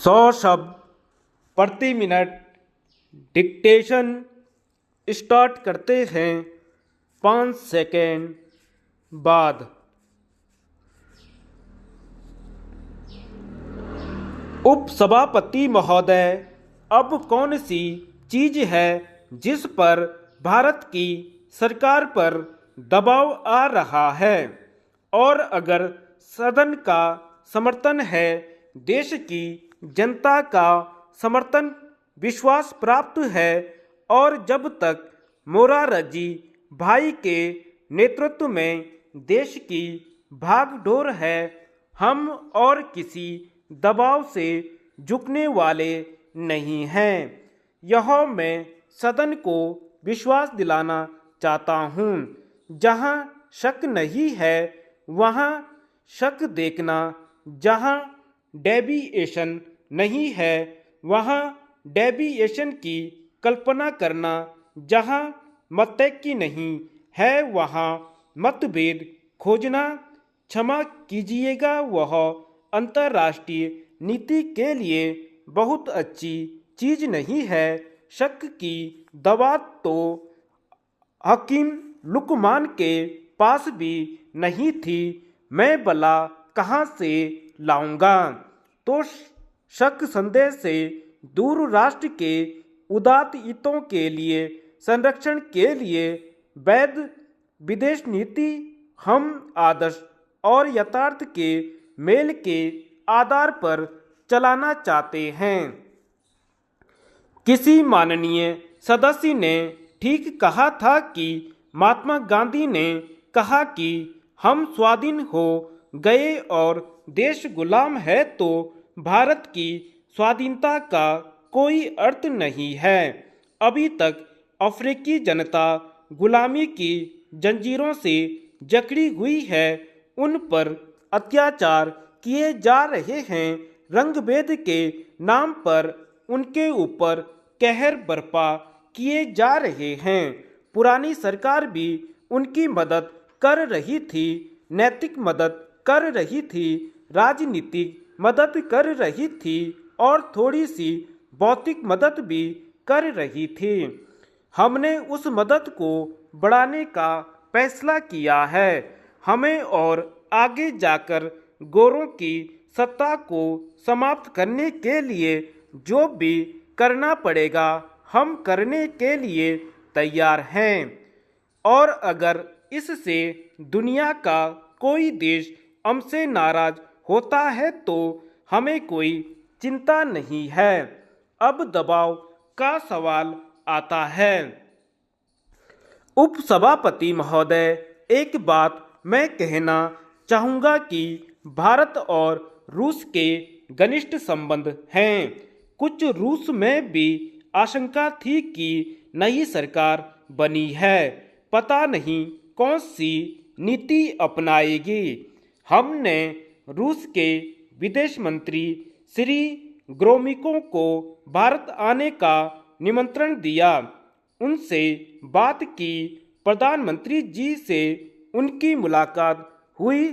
100 शब्द प्रति minute dictation start करते हैं 5 सेकेंड बाद। उपसभापति महोदय, अब कौन सी चीज है जिस पर भारत की सरकार पर दबाव आ रहा है, और अगर सदन का समर्थन है, देश की जनता का समर्थन विश्वास प्राप्त है, और जब तक मोरारजी भाई के नेतृत्व में देश की भागडोर है, हम और किसी दबाव से झुकने वाले नहीं हैं। यह मैं सदन को विश्वास दिलाना चाहता हूँ। जहाँ शक नहीं है वहाँ शक देखना, जहाँ डेविएशन नहीं है वहाँ डेविएशन की कल्पना करना, जहाँ मतैक्य नहीं है वहाँ मतभेद खोजना। क्षमा कीजिएगा, वह अंतर्राष्ट्रीय नीति के लिए बहुत अच्छी चीज नहीं है। शक की दवा तो हकीम लुकमान के पास भी नहीं थी, मैं भला कहाँ से लाऊंगा। तो शक संदेह से दूर राष्ट्र के उदात्त हितों के लिए संरक्षण के लिए वैध विदेश नीति हम आदर्श और यथार्थ के मेल के आधार पर चलाना चाहते हैं। किसी माननीय सदस्य ने ठीक कहा था कि महात्मा गांधी ने कहा कि हम स्वाधीन हो गए और देश गुलाम है तो भारत की स्वाधीनता का कोई अर्थ नहीं है। अभी तक अफ्रीकी जनता गुलामी की जंजीरों से जकड़ी हुई है, उन पर अत्याचार किए जा रहे हैं, रंगभेद के नाम पर उनके ऊपर कहर बर्पा किए जा रहे हैं। पुरानी सरकार भी उनकी मदद कर रही थी, नैतिक मदद कर रही थी, राजनीतिक मदद कर रही थी और थोड़ी सी भौतिक मदद भी कर रही थी। हमने उस मदद को बढ़ाने का फैसला किया है। हमें और आगे जाकर गोरों की सत्ता को समाप्त करने के लिए जो भी करना पड़ेगा हम करने के लिए तैयार हैं, और अगर इससे दुनिया का कोई देश हमसे नाराज होता है तो हमें कोई चिंता नहीं है। अब दबाव का सवाल आता है। उपसभापति महोदय, एक बात मैं कहना चाहूँगा कि भारत और रूस के घनिष्ठ संबंध हैं। कुछ रूस में भी आशंका थी कि नई सरकार बनी है, पता नहीं कौन सी नीति अपनाएगी। हमने रूस के विदेश मंत्री श्री ग्रोमिको को भारत आने का निमंत्रण दिया, उनसे बात की, प्रधानमंत्री जी से उनकी मुलाकात हुई,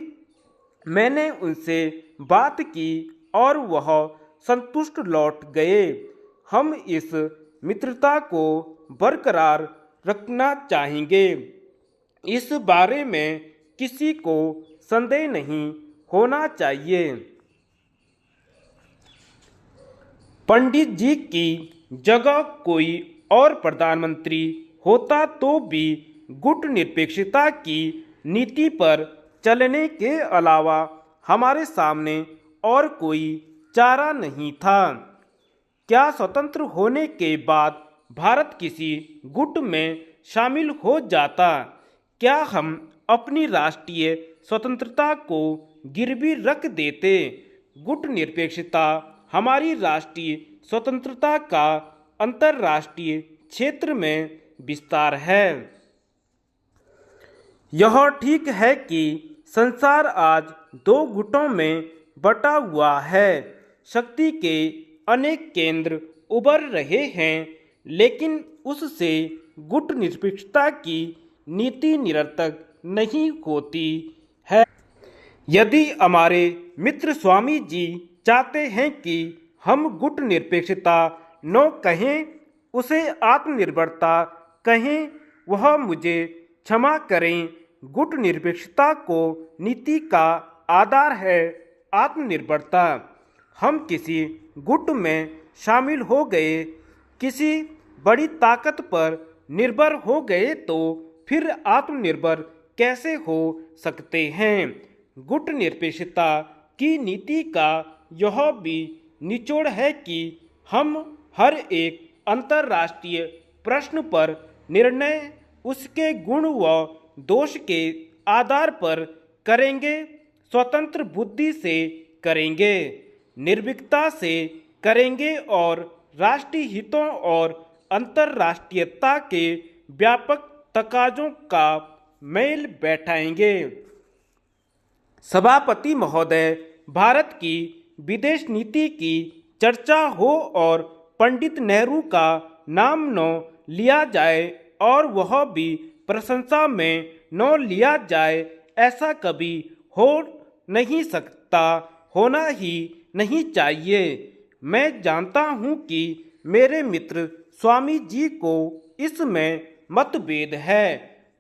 मैंने उनसे बात की और वह संतुष्ट लौट गए। हम इस मित्रता को बरकरार रखना चाहेंगे, इस बारे में किसी को संदेह नहीं होना चाहिए। पंडित जी की जगह कोई और प्रधानमंत्री होता तो भी गुटनिरपेक्षता की नीति पर चलने के अलावा हमारे सामने और कोई चारा नहीं था। क्या स्वतंत्र होने के बाद भारत किसी गुट में शामिल हो जाता? क्या हम अपनी राष्ट्रीय स्वतंत्रता को गिरवी रख देते? गुटनिरपेक्षता हमारी राष्ट्रीय स्वतंत्रता का अंतर्राष्ट्रीय क्षेत्र में विस्तार है। यह ठीक है कि संसार आज दो गुटों में बटा हुआ है, शक्ति के अनेक केंद्र उभर रहे हैं, लेकिन उससे गुटनिरपेक्षता की नीति निरर्थक नहीं होती है। यदि हमारे मित्र स्वामी जी चाहते हैं कि हम गुट निरपेक्षता न कहें, उसे आत्मनिर्भरता कहें, वह मुझे क्षमा करें। गुट निरपेक्षता को नीति का आधार है आत्मनिर्भरता। हम किसी गुट में शामिल हो गए, किसी बड़ी ताकत पर निर्भर हो गए तो फिर आत्मनिर्भर कैसे हो सकते हैं। गुट निरपेक्षता की नीति का यह भी निचोड़ है कि हम हर एक अंतर्राष्ट्रीय प्रश्न पर निर्णय उसके गुण व दोष के आधार पर करेंगे, स्वतंत्र बुद्धि से करेंगे, निर्भीकता से करेंगे और राष्ट्रीय हितों और अंतर्राष्ट्रीयता के व्यापक तकाजों का मेल बैठाएंगे। सभापति महोदय, भारत की विदेश नीति की चर्चा हो और पंडित नेहरू का नाम न लिया जाए और वह भी प्रशंसा में न लिया जाए, ऐसा कभी हो नहीं सकता, होना ही नहीं चाहिए। मैं जानता हूँ कि मेरे मित्र स्वामी जी को इसमें मतभेद है।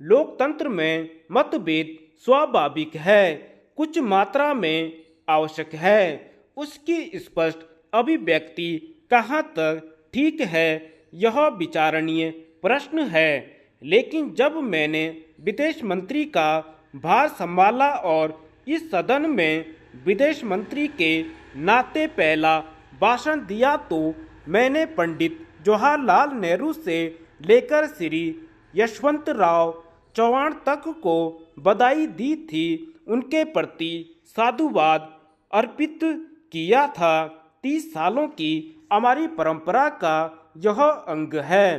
लोकतंत्र में मतभेद स्वाभाविक है, कुछ मात्रा में आवश्यक है। उसकी स्पष्ट अभिव्यक्ति कहाँ तक ठीक है, यह विचारणीय प्रश्न है। लेकिन जब मैंने विदेश मंत्री का भार संभाला और इस सदन में विदेश मंत्री के नाते पहला भाषण दिया तो मैंने पंडित जवाहरलाल नेहरू से लेकर श्री यशवंतराव चव्हाण तक को बधाई दी थी, उनके प्रति साधुवाद अर्पित किया था। 30 सालों की हमारी परंपरा का यह अंग है,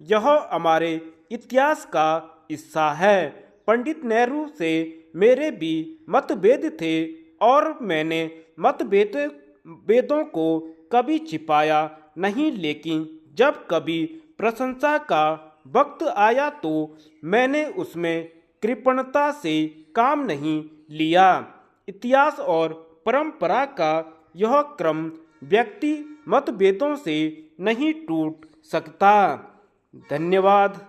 यह हमारे इतिहास का हिस्सा है। पंडित नेहरू से मेरे भी मतभेद थे और मैंने मतभेदों को कभी छिपाया नहीं, लेकिन जब कभी प्रशंसा का वक्त आया तो मैंने उसमें कृपणता से काम नहीं लिया। इतिहास और परंपरा का यह क्रम व्यक्ति मतभेदों से नहीं टूट सकता। धन्यवाद।